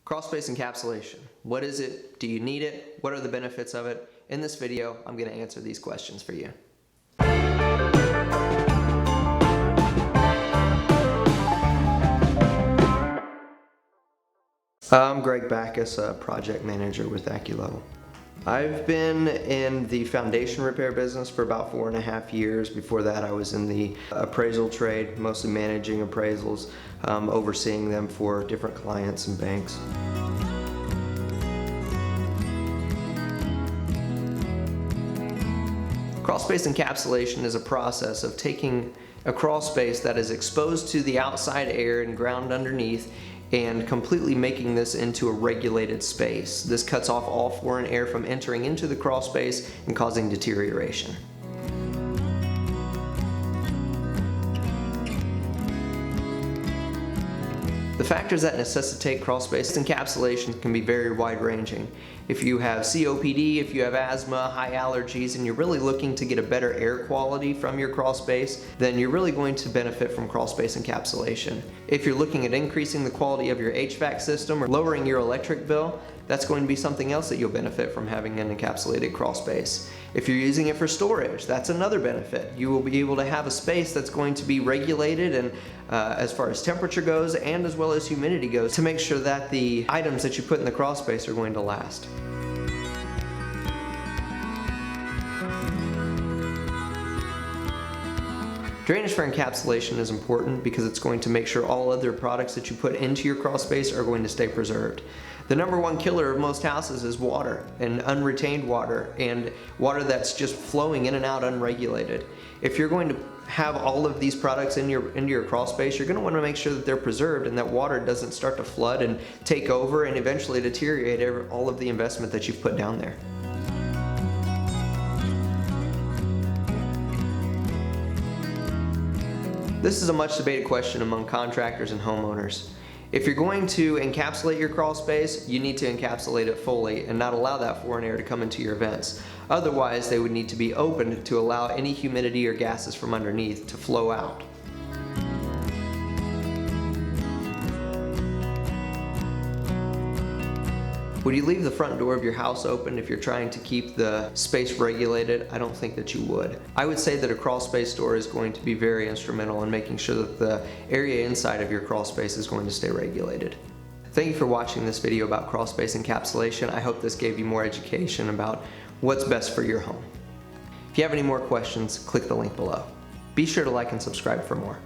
Crawlspace encapsulation. What is it? Do you need it? What are the benefits of it? In this video, I'm going to answer these questions for you. I'm Greg Backus, a project manager with AccuLevel. I've been in the foundation repair business for about 4.5 years. Before that, I was in the appraisal trade, mostly managing appraisals, overseeing them for different clients and banks. Crawlspace encapsulation is a process of taking a crawl space that is exposed to the outside air and ground underneath and completely making this into a regulated space. This cuts off all foreign air from entering into the crawl space and causing deterioration. The factors that necessitate crawlspace encapsulation can be very wide-ranging. If you have COPD, if you have asthma, high allergies, and you're really looking to get a better air quality from your crawlspace, then you're really going to benefit from crawlspace encapsulation. If you're looking at increasing the quality of your HVAC system or lowering your electric bill, that's going to be something else that you'll benefit from having an encapsulated crawlspace. If you're using it for storage, that's another benefit. You will be able to have a space that's going to be regulated and as far as temperature goes and as well as humidity goes to make sure that the items that you put in the crawlspace are going to last. Drainage for encapsulation is important because it's going to make sure all other products that you put into your crawlspace are going to stay preserved. The number one killer of most houses is water, and unretained water, and water that's just flowing in and out unregulated. If you're going to have all of these products into your crawlspace, you're going to want to make sure that they're preserved and that water doesn't start to flood and take over and eventually deteriorate all of the investment that you've put down there. This is a much debated question among contractors and homeowners. If you're going to encapsulate your crawl space, you need to encapsulate it fully and not allow that foreign air to come into your vents. Otherwise, they would need to be opened to allow any humidity or gases from underneath to flow out. Would you leave the front door of your house open if you're trying to keep the space regulated? I don't think that you would. I would say that a crawl space door is going to be very instrumental in making sure that the area inside of your crawl space is going to stay regulated. Thank you for watching this video about crawl space encapsulation. I hope this gave you more education about what's best for your home. If you have any more questions, click the link below. Be sure to like and subscribe for more.